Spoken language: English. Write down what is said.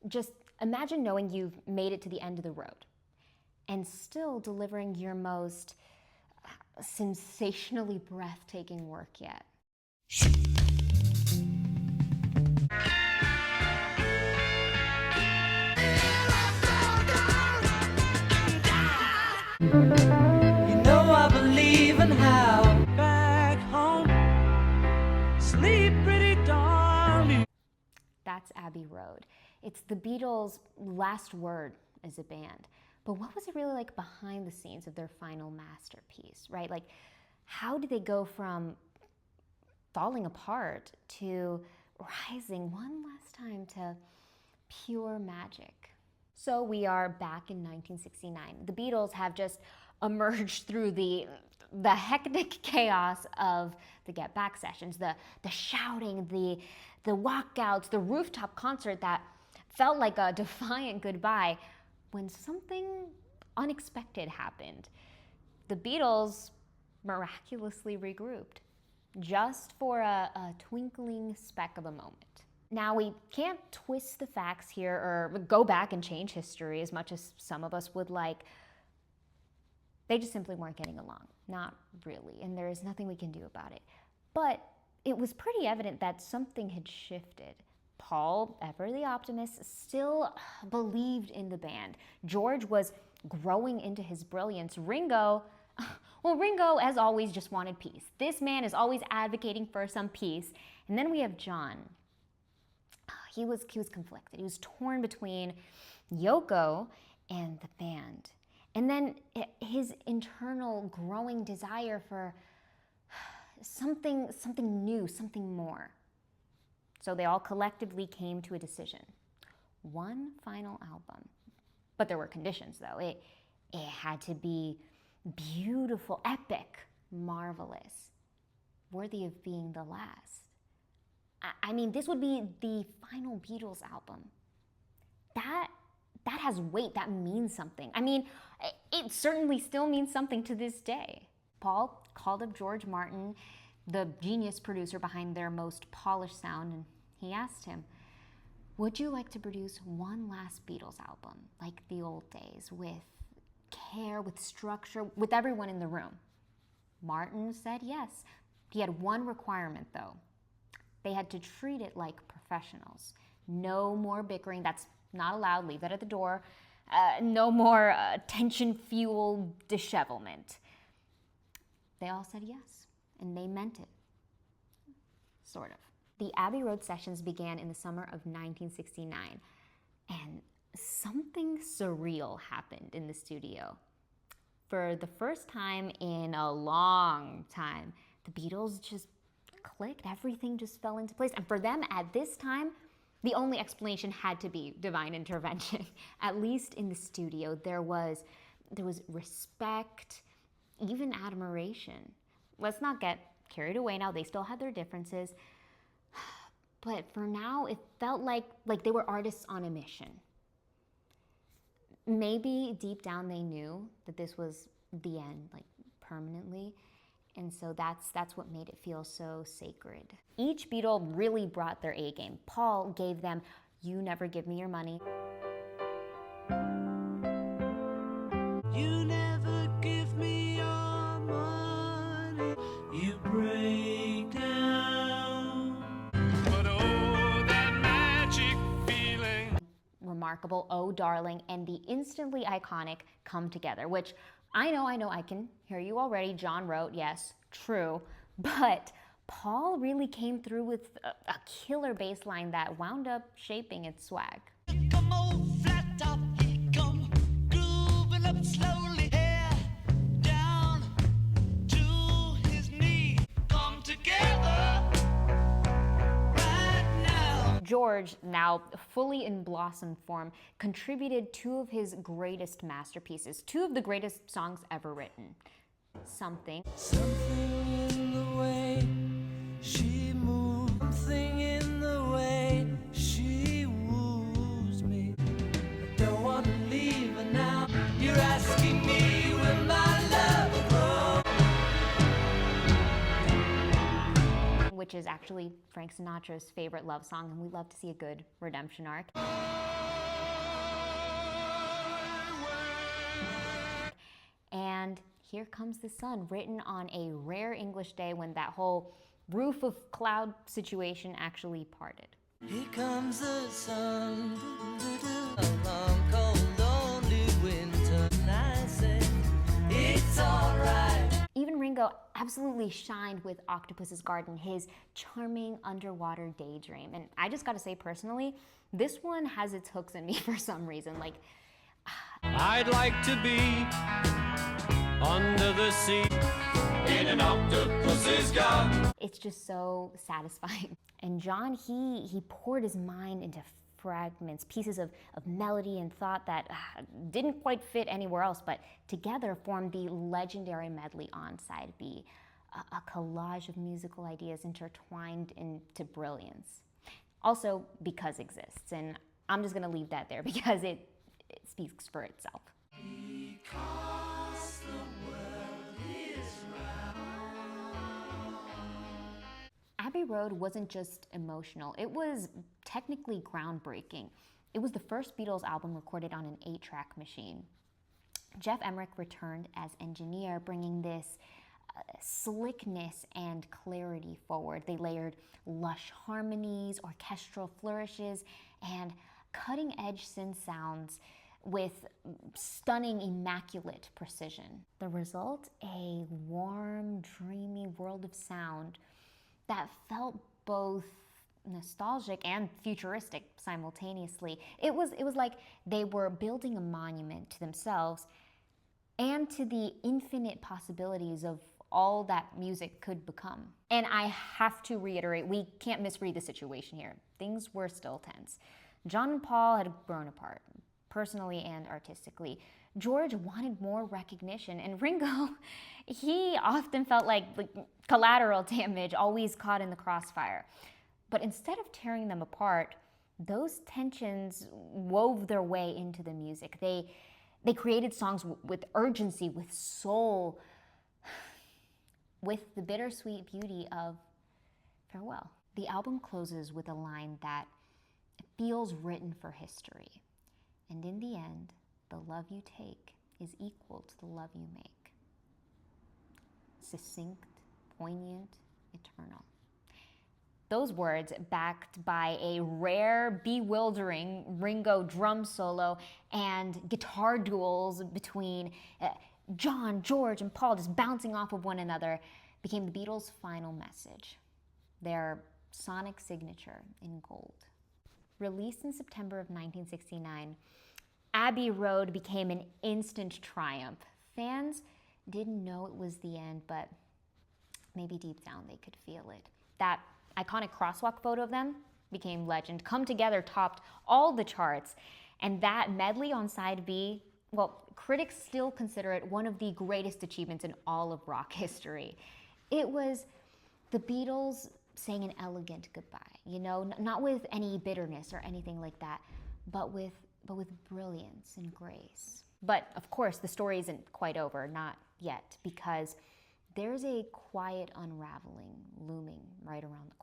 Just imagine knowing you've made it to the end of the road and still delivering your most sensationally breathtaking work yet. You know I believe in how back home, sleep pretty darling. That's Abbey Road. It's the Beatles' last word as a band. But what was it really like behind the scenes of their final masterpiece, right? Like, how did they go from falling apart to rising one last time to pure magic? So we are back in 1969. The Beatles have just emerged through the hectic chaos of the Get Back sessions, the shouting, the walkouts, the rooftop concert that felt like a defiant goodbye, when something unexpected happened. The Beatles miraculously regrouped, just for a twinkling speck of a moment. Now, we can't twist the facts here or go back and change history as much as some of us would like. They just simply weren't getting along. Not really, and there is nothing we can do about it. But it was pretty evident that something had shifted. Paul, ever the optimist, still believed in the band. George was growing into his brilliance. Ringo, as always, just wanted peace. This man is always advocating for some peace. And then we have John. He was conflicted. He was torn between Yoko and the band. And then his internal growing desire for something new, something more. So they all collectively came to a decision. One final album. But there were conditions, though. It had to be beautiful, epic, marvelous, worthy of being the last. I mean, this would be the final Beatles album. That has weight, that means something. I mean, it certainly still means something to this day. Paul called up George Martin, the genius producer behind their most polished sound, and he asked him, would you like to produce one last Beatles album, like the old days, with care, with structure, with everyone in the room? Martin said yes. He had one requirement, though. They had to treat it like professionals. No more bickering. That's not allowed. Leave that at the door. No more tension-fueled dishevelment. They all said yes, and they meant it. Sort of. The Abbey Road sessions began in the summer of 1969, and something surreal happened in the studio. For the first time in a long time, the Beatles just clicked. Everything just fell into place. And for them, at this time, the only explanation had to be divine intervention. At least in the studio, there was respect, even admiration. Let's not get carried away now. They still had their differences. But for now, it felt like they were artists on a mission. Maybe deep down they knew that this was the end, like permanently. And so that's what made it feel so sacred. Each Beatle really brought their A game. Paul gave them, "You never give me your money." You never give me your money. You break down. But oh, that magic feeling. Remarkable, "Oh Darling," and the instantly iconic "Come Together," which I know, I can hear you already. John wrote, yes, true. But Paul really came through with a killer bass line that wound up shaping its swag. Come on, flat top, he come grooving up slowly, hair down to his knee. Come together right now. George, now fully in blossom form, contributed two of his greatest masterpieces, two of the greatest songs ever written. Something In the way she moves, something in the way she woos me. I don't want to leave her now. You're asking me when my love will grow. which is actually Frank Sinatra's favorite love song, and we love to see a good redemption arc. Here Comes the Sun, written on a rare English day when that whole roof of cloud situation actually parted. Here comes the sun, a long, cold, lonely winter. And I say, it's alright. Even Ringo absolutely shined with Octopus's Garden, his charming underwater daydream. And I just gotta say personally, this one has its hooks in me for some reason. Like, I'd like to be under the sea in an octopus's garden. it's just so satisfying. And John, he poured his mind into fragments, pieces of melody and thought that didn't quite fit anywhere else, but together formed the legendary medley on side B, a collage of musical ideas intertwined into brilliance. Also, because exists, and I'm just gonna leave that there because it speaks for itself. Because the world is round. Abbey Road wasn't just emotional, it was technically groundbreaking. It was the first Beatles album recorded on an 8-track machine. Jeff Emerick returned as engineer, bringing this slickness and clarity forward. They layered lush harmonies, orchestral flourishes, and cutting-edge synth sounds with stunning, immaculate precision. The result, a warm, dreamy world of sound that felt both nostalgic and futuristic simultaneously. It was like they were building a monument to themselves and to the infinite possibilities of all that music could become. And I have to reiterate, we can't misread the situation here. Things were still tense. John and Paul had grown apart, personally and artistically. George wanted more recognition, and Ringo, he often felt like collateral damage, always caught in the crossfire. But instead of tearing them apart, those tensions wove their way into the music. They created songs with urgency, with soul, with the bittersweet beauty of farewell. The album closes with a line that feels written for history. And in the end, the love you take is equal to the love you make. Succinct, poignant, eternal. Those words, backed by a rare, bewildering Ringo drum solo and guitar duels between John, George, and Paul just bouncing off of one another, became the Beatles' final message, their sonic signature in gold. Released in September of 1969, Abbey Road became an instant triumph. Fans didn't know it was the end, but maybe deep down they could feel it. That iconic crosswalk photo of them became legend. Come Together topped all the charts, and that medley on side B, well, critics still consider it one of the greatest achievements in all of rock history. It was the Beatles saying an elegant goodbye, you know, not with any bitterness or anything like that, but with brilliance and grace. But of course, the story isn't quite over, not yet, because there's a quiet unraveling looming right around the